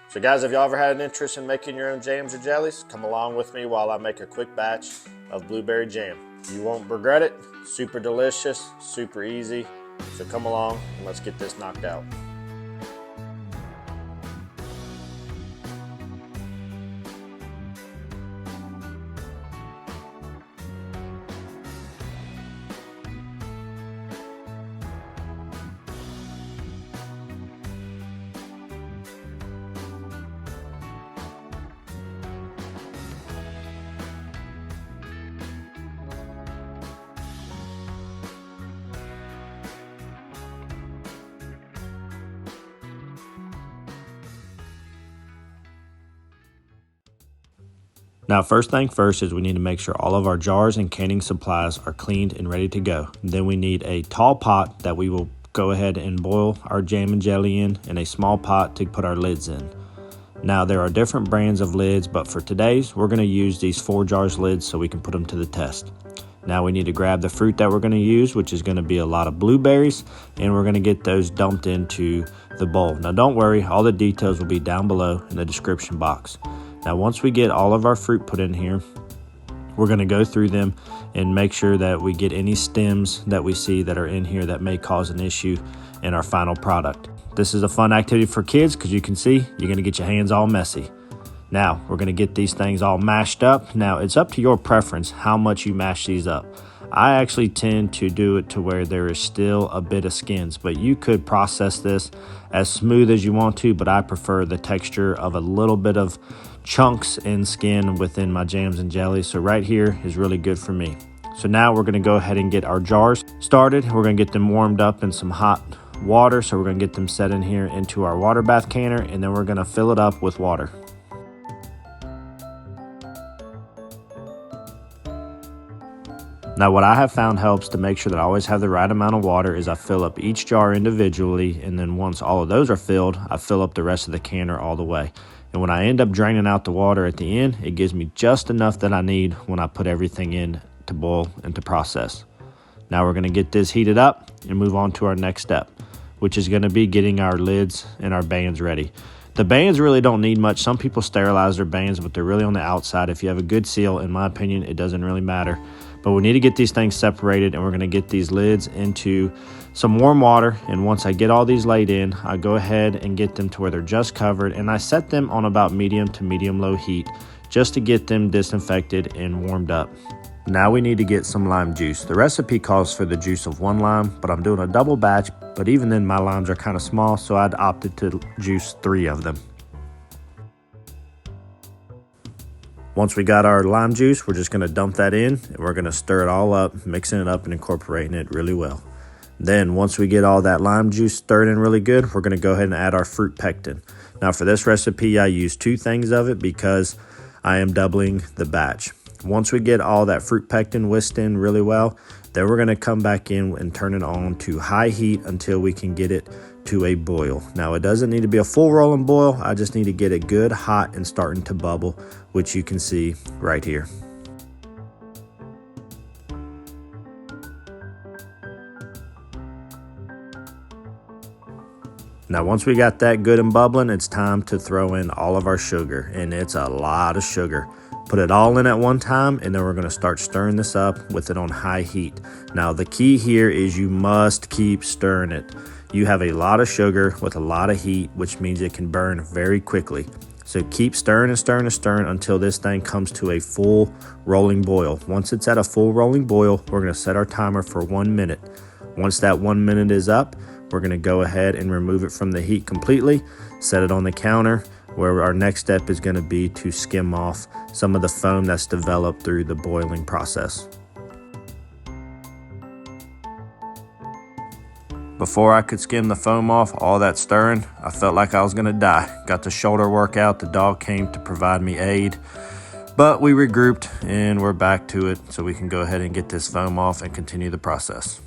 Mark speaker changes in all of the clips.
Speaker 1: So guys, if y'all ever had an interest in making your own jams or jellies, come along with me while I make a quick batch of blueberry jam. You won't regret it. Super delicious, super easy. So come along and let's get this knocked out. Now, first thing first is we need to make sure all of our jars and canning supplies are cleaned and ready to go. Then we need a tall pot that we will go ahead and boil our jam and jelly in, and a small pot to put our lids in. Now, there are different brands of lids, but for today's, we're going to use these Forjars lids so we can put them to the test. Now we need to grab the fruit that we're going to use, which is going to be a lot of blueberries, and we're going to get those dumped into the bowl. Now don't worry, all the details will be down below in the description box. Now once we get all of our fruit put in here, we're going to go through them and make sure that we get any stems that we see that are in here that may cause an issue in our final product. This is a fun activity for kids because you can see you're going to get your hands all messy. Now we're going to get these things all mashed up. Now it's up to your preference how much you mash these up. I actually tend to do it to where there is still a bit of skins, but you could process this as smooth as you want to, but I prefer the texture of a little bit of chunks and skin within my jams and jellies. So right here is really good for me. So now we're going to go ahead and get our jars started. We're going to get them warmed up in some hot water. So we're going to get them set in here into our water bath canner, and then we're going to fill it up with water. Now what I have found helps to make sure that I always have the right amount of water is I fill up each jar individually, and then once all of those are filled, I fill up the rest of the canner all the way. And when I end up draining out the water at the end, it gives me just enough that I need when I put everything in to boil and to process. Now we're going to get this heated up and move on to our next step, which is going to be getting our lids and our bands ready. The bands really don't need much. Some people sterilize their bands, but they're really on the outside. If you have a good seal, in my opinion, it doesn't really matter. But we need to get these things separated, and we're going to get these lids into some warm water. And once I get all these laid in, I go ahead and get them to where they're just covered, and I set them on about medium to medium low heat just to get them disinfected and warmed up. Now we need to get some lime juice. The recipe calls for the juice of 1 lime, but I'm doing a double batch, but even then my limes are kind of small, so I'd opted to juice 3 of them. Once we got our lime juice, we're just going to dump that in, and we're going to stir it all up, mixing it up and incorporating it really well. Then once we get all that lime juice stirred in really good, we're going to go ahead and add our fruit pectin. Now for this recipe, I use 2 things of it because I am doubling the batch. Once we get all that fruit pectin whisked in really well, then we're going to come back in and turn it on to high heat until we can get it to a boil. Now it doesn't need to be a full rolling boil. I just need to get it good, hot, and starting to bubble, which you can see right here. Now once we got that good and bubbling, it's time to throw in all of our sugar, and it's a lot of sugar. Put it all in at one time, and then we're going to start stirring this up with it on high heat. Now the key here is you must keep stirring it. You have a lot of sugar with a lot of heat, which means it can burn very quickly. So keep stirring and stirring and stirring until this thing comes to a full rolling boil. Once it's at a full rolling boil, we're going to set our timer for 1 minute. Once that 1 minute is up, we're going to go ahead and remove it from the heat completely, set it on the counter, where our next step is going to be to skim off some of the foam that's developed through the boiling process. Before I could skim the foam off all that stirring, I felt like I was going to die. Got the shoulder workout, the dog came to provide me aid, but we regrouped and we're back to it so we can go ahead and get this foam off and continue the process.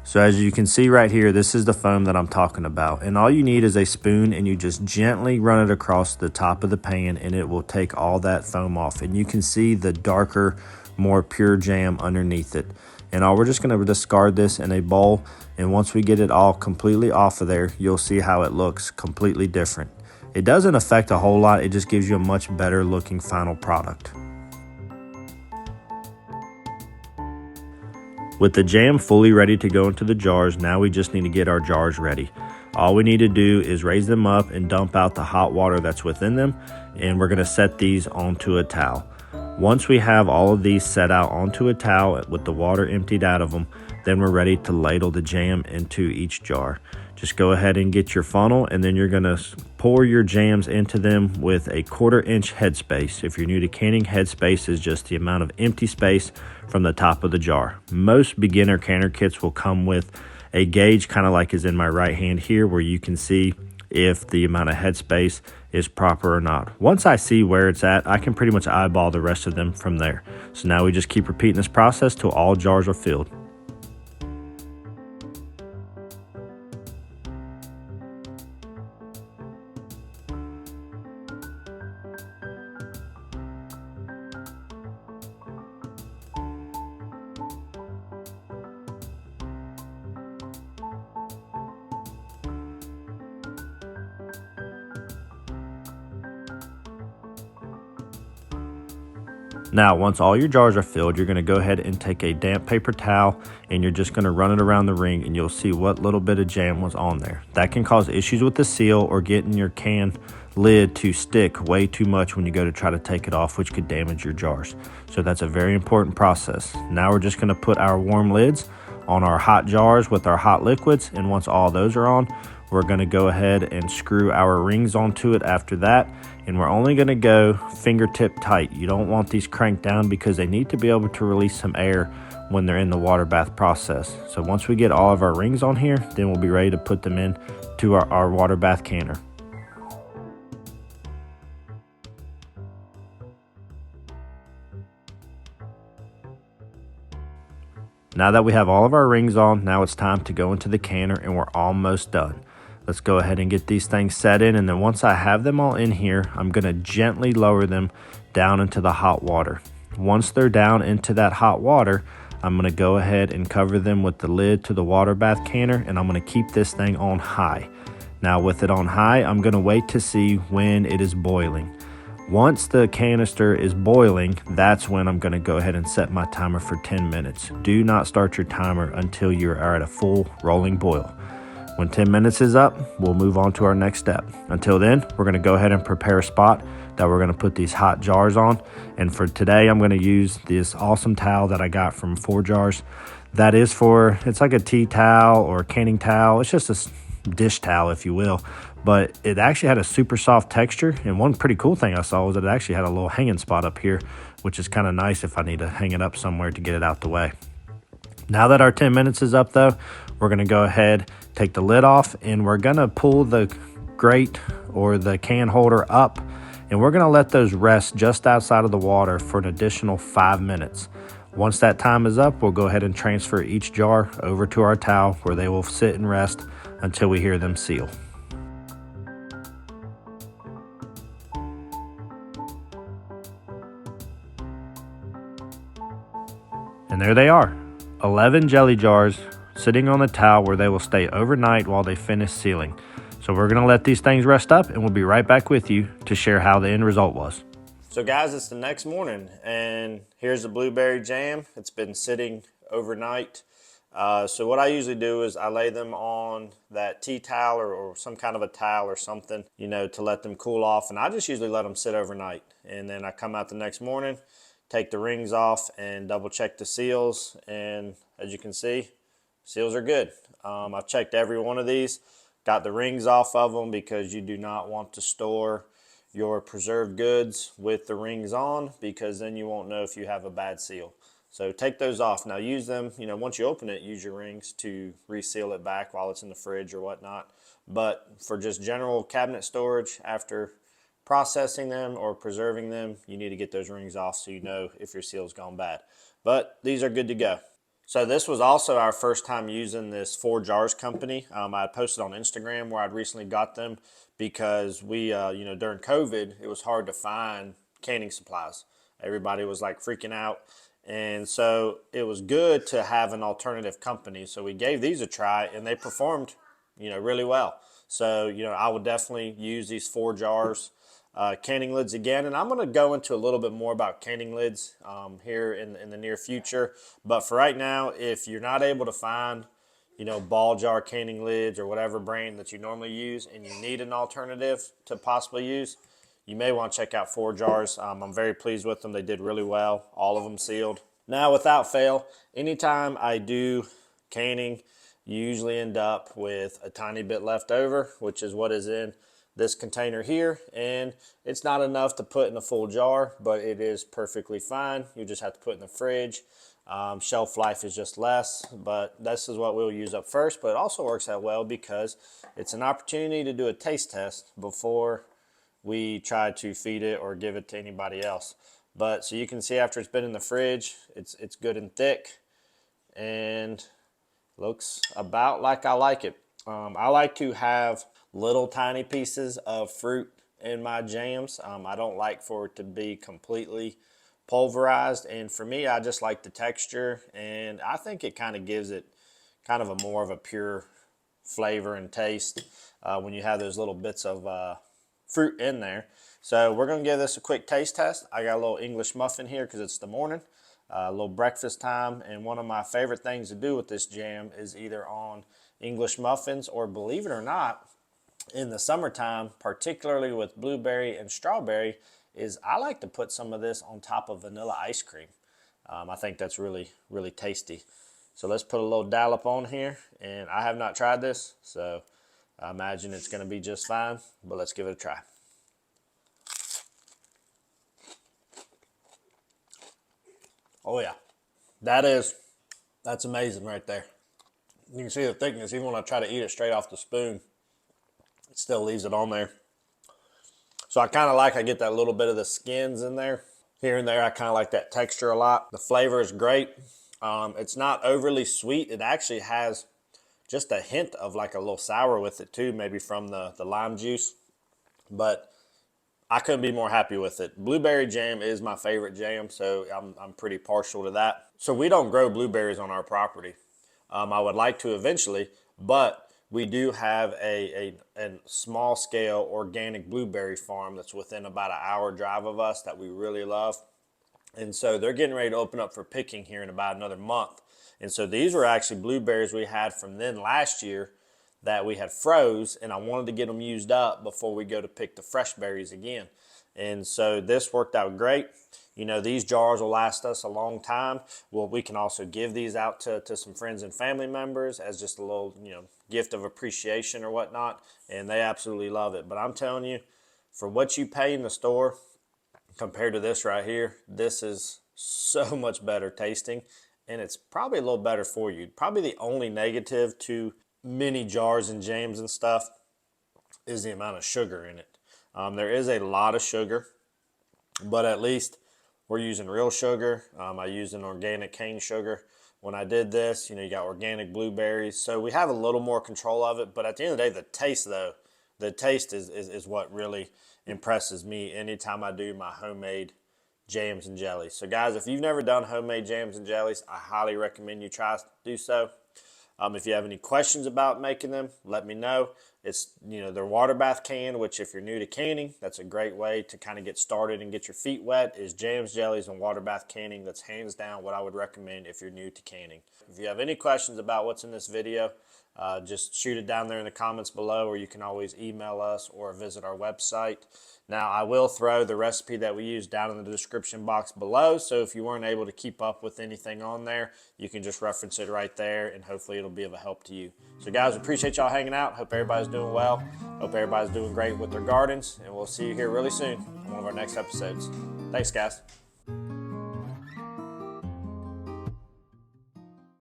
Speaker 1: So as you can see right here, this is the foam that I'm talking about. And all you need is a spoon, and you just gently run it across the top of the pan, and it will take all that foam off. And you can see the darker, more pure jam underneath it. And we're just going to discard this in a bowl, and once we get it all completely off of there, you'll see how it looks completely different. It doesn't affect a whole lot, it just gives you a much better looking final product. With the jam fully ready to go into the jars, now we just need to get our jars ready. All we need to do is raise them up and dump out the hot water that's within them, and we're going to set these onto a towel. Once we have all of these set out onto a towel with the water emptied out of them, then we're ready to ladle the jam into each jar. Just go ahead and get your funnel, and then you're going to pour your jams into them with a 1/4 inch headspace. If you're new to canning, headspace is just the amount of empty space from the top of the jar. Most beginner canner kits will come with a gauge, kind of like is in my right hand here, where you can see if the amount of headspace is proper or not. Once I see where it's at, I can pretty much eyeball the rest of them from there. So now we just keep repeating this process till all jars are filled. Now, once all your jars are filled, you're going to go ahead and take a damp paper towel, and you're just going to run it around the ring, and you'll see what little bit of jam was on there. That can cause issues with the seal or getting your can lid to stick way too much when you go to try to take it off, which could damage your jars. So that's a very important process. Now we're just going to put our warm lids on our hot jars with our hot liquids, and once all those are on, we're going to go ahead and screw our rings onto it after that, and we're only going to go fingertip tight. You don't want these cranked down because they need to be able to release some air when they're in the water bath process. So once we get all of our rings on here, then we'll be ready to put them in to our water bath canner. Now that we have all of our rings on, now it's time to go into the canner, and we're almost done. Let's go ahead and get these things set in, and then once I have them all in here, I'm going to gently lower them down into the hot water. Once they're down into that hot water, I'm going to go ahead and cover them with the lid to the water bath canner, and I'm going to keep this thing on high. Now with it on high, I'm going to wait to see when it is boiling. Once the canister is boiling, that's when I'm going to go ahead and set my timer for 10 minutes. Do not start your timer until you are at a full rolling boil. When 10 minutes is up, we'll move on to our next step. Until then, we're going to go ahead and prepare a spot that we're going to put these hot jars on. And for today, I'm going to use this awesome towel that I got from Forjars. That is it's like a tea towel or a canning towel. It's just a dish towel, if you will. But it actually had a super soft texture. And one pretty cool thing I saw was that it actually had a little hanging spot up here, which is kind of nice if I need to hang it up somewhere to get it out the way. Now that our 10 minutes is up though, we're going to go ahead, take the lid off, and we're going to pull the grate or the can holder up, and we're going to let those rest just outside of the water for an additional 5 minutes. Once that time is up, we'll go ahead and transfer each jar over to our towel where they will sit and rest until we hear them seal. And there they are, 11 jelly jars sitting on the towel where they will stay overnight while they finish sealing. So we're gonna let these things rest up, and we'll be right back with you to share how the end result was. So guys, it's the next morning, and here's the blueberry jam. It's been sitting overnight. So what I usually do is I lay them on that tea towel or some kind of a towel or something, to let them cool off. And I just usually let them sit overnight. And then I come out the next morning, take the rings off, and double check the seals. And as you can see, seals are good. I've checked every one of these, got the rings off of them because you do not want to store your preserved goods with the rings on, because then you won't know if you have a bad seal. So take those off. Now use them, once you open it, use your rings to reseal it back while it's in the fridge or whatnot. But for just general cabinet storage, after processing them or preserving them, you need to get those rings off so you know if your seal's gone bad. But these are good to go. So this was also our first time using this Forjars company. I posted on Instagram where I'd recently got them because we, during COVID, it was hard to find canning supplies. Everybody was like freaking out, And so it was good to have an alternative company. So we gave these a try, and they performed, really well. So, I would definitely use these Forjars canning lids again. And I'm going to go into a little bit more about canning lids here in the near future. But for right now, if you're not able to find, ball jar canning lids or whatever brand that you normally use, and you need an alternative to possibly use, you may want to check out Forjars. I'm very pleased with them. They did really well. All of them sealed. Now, without fail, anytime I do canning, you usually end up with a tiny bit left over, which is what is in this container here. And it's not enough to put in a full jar, but it is perfectly fine. You just have to put it in the fridge. Shelf life is just less, but this is what we'll use up first. But it also works out well because it's an opportunity to do a taste test before we try to feed it or give it to anybody else. But so you can see after it's been in the fridge, it's good and thick and looks about like I like it. I like to have little tiny pieces of fruit in my jams. I don't like for it to be completely pulverized, and for me, I just like the texture, and I think it kind of gives it kind of a more of a pure flavor and taste when you have those little bits of fruit in there. So we're going to give this a quick taste test. I got a little English muffin here because it's the morning, a little breakfast time, and one of my favorite things to do with this jam is either on English muffins or, believe it or not, in the summertime, particularly with blueberry and strawberry, is I like to put some of this on top of vanilla ice cream. I think that's really, really tasty. So let's put a little dollop on here, and I have not tried this, so I imagine it's going to be just fine, but let's give it a try. Oh yeah, that's amazing right there. You can see the thickness. Even when I try to eat it straight off the spoon, it still leaves it on there. So I get that little bit of the skins in there. Here and there, I kind of like that texture a lot. The flavor is great. It's not overly sweet. It actually has just a hint of like a little sour with it too, maybe from the lime juice. But I couldn't be more happy with it. Blueberry jam is my favorite jam, so I'm pretty partial to that. So we don't grow blueberries on our property. I would like to eventually, but we do have a small scale organic blueberry farm that's within about an hour drive of us that we really love. And so they're getting ready to open up for picking here in about another month. And so these were actually blueberries we had from then last year that we had froze, and I wanted to get them used up before we go to pick the fresh berries again. And so this worked out great. These jars will last us a long time. Well, we can also give these out to some friends and family members as just a little, gift of appreciation or whatnot, and they absolutely love it. But I'm telling you, for what you pay in the store compared to this right here, this is so much better tasting, and it's probably a little better for you. Probably the only negative to mini jars and jams and stuff is the amount of sugar in it. There is a lot of sugar, but at least we're using real sugar. I used an organic cane sugar. When I did this, you got organic blueberries. So we have a little more control of it, but at the end of the day, the taste is what really impresses me anytime I do my homemade jams and jellies. So guys, if you've never done homemade jams and jellies, I highly recommend you try to do so. If you have any questions about making them, let me know. It's, they're water bath canned, which if you're new to canning, that's a great way to kind of get started and get your feet wet, is jams, jellies, and water bath canning. That's hands down what I would recommend if you're new to canning. If you have any questions about what's in this video, just shoot it down there in the comments below, or you can always email us or visit our website. Now, I will throw the recipe that we use down in the description box below, so if you weren't able to keep up with anything on there, you can just reference it right there, and hopefully it'll be of a help to you. So guys, appreciate y'all hanging out. Hope everybody's doing well. Hope everybody's doing great with their gardens, and we'll see you here really soon on one of our next episodes. Thanks, guys.